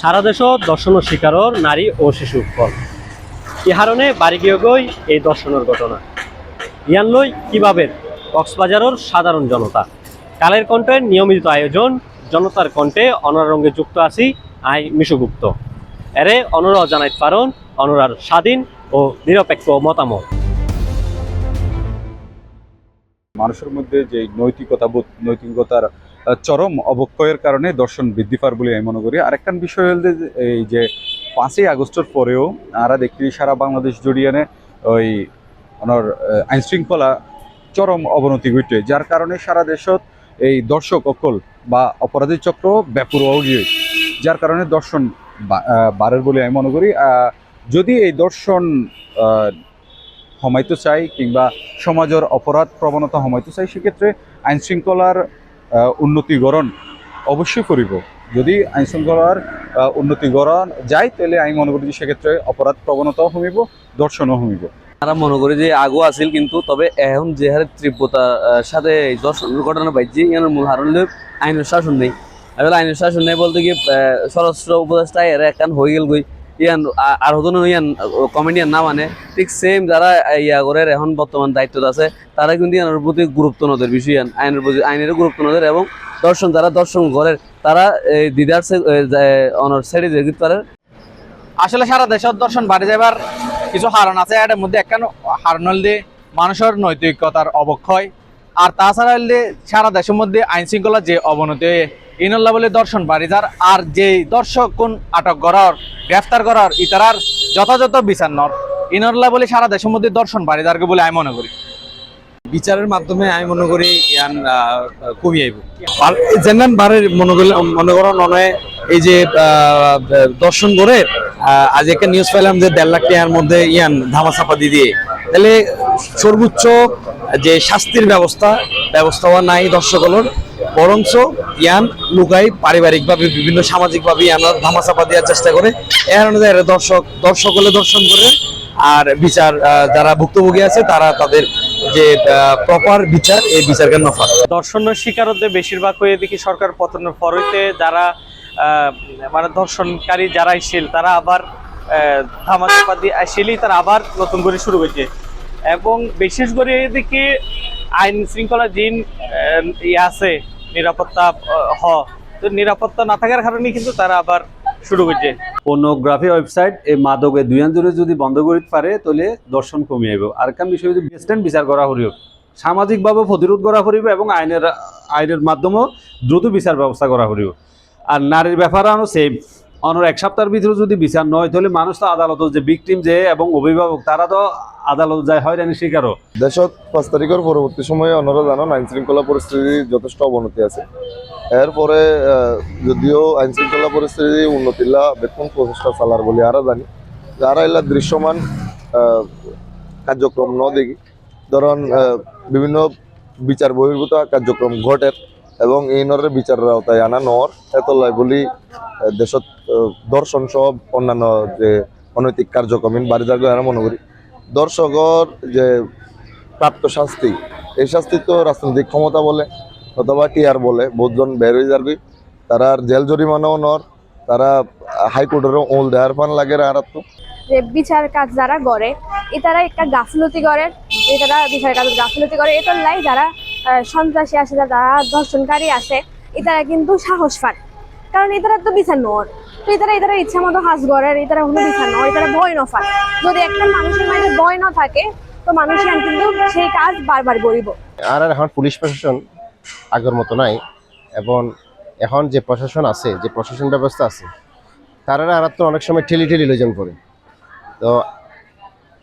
সারা দেশত দর্শন শিকারর নারী ও শিশু উৎপল ইহারণে বাড়ি গিয়ে গই এই দর্শনের ঘটনা ইয়ান লই কিভাবে কক্সবাজারের সাধারণ জনতা কালের কণ্ঠের নিয়মিত আয়োজন জনতার কণ্ঠে অনারঙ্গে যুক্ত আছি আই মিশুগুপ্ত এরে অনুরোধ জানাইতে পারন অনুরার স্বাধীন ও নিরপেক্ষ মতামত। মানুষের মধ্যে যে নৈতিকতার চরম অবক্ষয়ের কারণে দর্শন বৃদ্ধি পার বলে আমি মনে করি। আরেকটা বিষয় হল এই যে 5ই আগস্টের পরেও আমরা দেখি সারা বাংলাদেশ জুড়িয়ে ওই ওনার আইন শৃঙ্খলা চরম অবনতি ঘটে, যার কারণে সারা দেশত এই দর্শক অকল বা অপরাধী চক্র ব্যাপক গিয়ে, যার কারণে দর্শন বাড়ের বলে আমি মনে করি। যদি এই দর্শন হমাইতে চাই কিংবা সমাজের অপরাধ প্রবণতা হমাইতে চাই, সেক্ষেত্রে আইন শৃঙ্খলার উন্নতিকরণ অবশ্যই করিব। যদি আইন শৃঙ্খলার উন্নতিকরণ যায় তাহলে আমি মনে করি যে সেক্ষেত্রে অপরাধ প্রবণতাও কমিব, দর্শনও কমিব। আমরা মনে করি যে আগু আছিল, কিন্তু তবে এখন যে হারে তীব্রতার সাথে দর্শনের ঘটনা পাইছি ইয়ার মূল হারণ আইনের শাসন নেই। আসলে আইনের শাসন নেই বলতে কি স্বরাষ্ট্র উপদেষ্টা এর একখান হয়ে গেল গই ইয়ান আর হতো ইয়ান কমেডিয়ান না, মানে ঠিক সেম যারা ইয়া করে এখন বর্তমান দায়িত্ব আছে তারা কিন্তু ইয়ানের প্রতি গুরুত্ব নদের বিষয় আইনের প্রতি আইনের গুরুত্ব নদের, এবং দর্শন যারা দর্শন করেন তারা দিদার অনর সাইডে যেতে পারে। আসলে সারা দেশের দর্শন বাড়ি যাবার কিছু হারণ আছে। এটার মধ্যে একটা হারণ হল দিয়ে মানুষের নৈতিকতার অবক্ষয়, আর তাছাড়া হলে সারা দেশের মধ্যে আইন শৃঙ্খলার যে অবনতি ইনল্লা বলে দর্শন বাড়ি যার, আর যে দর্শক কোন আটক করার গ্রেফতার করার ইতারার যথাযথ বিচার নর ইনল্লা বলে সারা দেশের মধ্যে দর্শন বাড়ি যারকে বলে আমি মনে করি। বিচারের মাধ্যমে আমি মনে করি ইয়ান কমে আইব জেনান বারের মনে করেন নয়। এই যে দর্শন করে আজ একটা নিউজ পেলাম যে 1.5 লাখ টাকার মধ্যে ইয়ান ধামাচাপা দিয়ে, তাহলে সর্বোচ্চ যে শাস্তির ব্যবস্থা নাই দর্শকগুলোর, বরঞ্চ ইয়ান লুকাই পারিবারিকভাবে বিভিন্ন সামাজিকভাবে ইয়ান ধামাচাপা দেওয়ার চেষ্টা করে। এর অনুযায়ী দর্শক হলে দর্শন করে, আর বিচার যারা ভুক্তভোগী আছে তারা তাদের যে প্রপার বিচার এই বিচারকে নফা। দর্শনের শিকারদের বেশিরভাগ হয়ে দেখি সরকার পতনের পর হইতে যারা মানে দর্শনকারী যারা আইছিল তারা আবার ধামাচাপা দিয়ে আইসিলেই তারা আবার নতুন করে শুরু হয়েছে, এবং বিশেষ করে দেখি আইন শৃঙ্খলা যিন আছে নিরাপত্তা তো নিরাপত্তা না থাকার কারণে কিন্তু তারা আবার শুরু করছে। পর্নোগ্রাফি ওয়েবসাইট এই মাদকে দুইয়ান জুড়ে যদি বন্ধ করিতে পারে তাহলে দর্শন কমে আইব। আর কারণ বিষয় যদি বেস্টেন্ট বিচার করা হরিব, সামাজিকভাবে প্রতিরোধ করা হরিব, এবং আইনের মাধ্যমে দ্রুত বিচার ব্যবস্থা করা হরিব। আর নারীর ব্যাপারে সেম অনর 1 সপ্তাহের ভিতরে যদি বিচার নয় তাহলে মানুষ তো আদালত যে ভিকটিম যে এবং অভিভাবক তারা তো আদালত যায় হয়রানির শিকারও। দেশত 5 তারিখের পরবর্তী সময়ে অন্যরা জানান আইন শৃঙ্খলা পরিস্থিতি যথেষ্ট অবনতি আছে। এরপরে যদিও আইন শৃঙ্খলা পরিস্থিতি উন্নতিলা বেতন প্রচেষ্টা চালার বলে আরা জানি, যারা এলা দৃশ্যমান কার্যক্রম ন দেখি ধরুন বিভিন্ন বিচার বহির্ভূত কার্যক্রম ঘটের, এবং এই নরের বিচারের আওতায় আনা নর এতলাই বলি দেশত দর্শন সহ অন্যান্য যে অনৈতিক কার্যক্রম বাড়ি যাবে আমরা মনে করি। দর্শকর যে প্রাপ্ত শাস্তি, এই শাস্তি তো রাজনৈতিক ক্ষমতা বলে অথবা টিআর বলে বহুজন বের হয়ে যাবে, তারা জেল জরিমানাও নর, তারা হাইকোর্টেরও ওল দেওয়ার পান লাগে। আর তো বিচার কাজ যারা করে এটারা একটা গাফলতি করে, এটারা বিচার কাজ গাফলতি করে, এটার লাই যারা সন্ত্রাসী আছে যারা ধর্ষণকারী আছে এটারা কিন্তু সাহস পায়, কারণ এটারা তো বিচার নয়। তো এটারা ইচ্ছা মতো হাস গড়ের, এটারা কোনো বিচার নয়, এটারা ভয় ন পায়। যদি একটা মানুষের মাঝে ভয় না থাকে তো মানুষ কিন্তু সেই কাজ বারবার করিব। আর এখন পুলিশ প্রশাসন আগের মতো নাই, এবং এখন যে প্রশাসন আছে, যে প্রশাসন ব্যবস্থা আছে তারা আর তো অনেক সময় ঠেলি লইজন করে। তো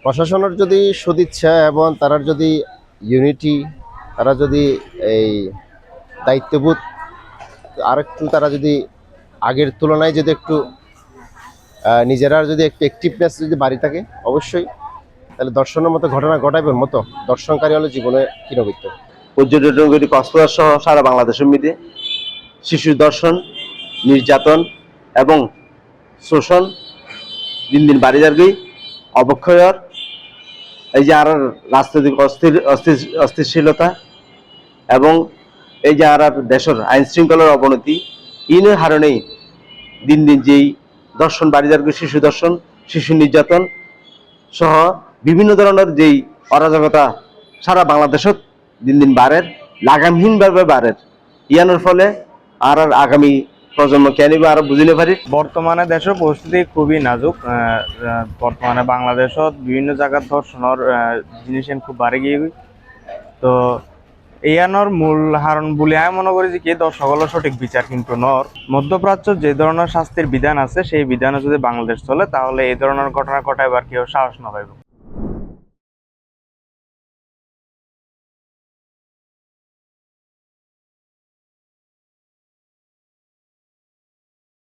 প্রশাসনের যদি সদিচ্ছা এবং তারার যদি ইউনিটি, তারা যদি এই দায়িত্ববোধ আর একটু তারা যদি আগের তুলনায় যদি একটু নিজেরা যদি একটু অ্যাক্টিভনেস যদি বাড়ি থাকে, অবশ্যই তাহলে দর্শনের মতো ঘটনা ঘটাইবার মতো দর্শনকারী হলো জীবনে কিনবিত্ত। পর্যটন কক্সবাজার সহ সারা বাংলাদেশের মধ্যে শিশু দর্শন, নির্যাতন এবং শোষণ দিন দিন বাড়ি যাবে। অবক্ষয়র এই যে আর রাজনৈতিক অস্থিরশীলতা এবং এই যে আর দেশের আইন শৃঙ্খলার অবনতি ইনের হারণেই দিন দিন যেই দর্শন বাড়িদার শিশু দর্শন, শিশু নির্যাতন সহ বিভিন্ন ধরনের যেই অরাজকতা সারা বাংলাদেশত দিন দিন বাড়ের, লাগামহীনভাবে বাড়ের। ইয়ানোর ফলে আর আগামী প্রজন্ম কেন আরো বুঝিলে পারি। বর্তমানে দেশের পরিস্থিতি খুবই নাজুক। বর্তমানে বাংলাদেশত বিভিন্ন জায়গার ধর্ষণের জিনিস খুব বাড়ে গিয়ে, তো ইয়ানোর মূল হারণ বলে আমি মনে করি যে কি দর্শকগুলোর সঠিক বিচার কিন্তু নর। মধ্যপ্রাচ্য যে ধরনের শাস্তির বিধান আছে সেই বিধানে যদি বাংলাদেশ চলে তাহলে এই ধরনের ঘটনা ঘটাইবার কেউ সাহস না পাইব।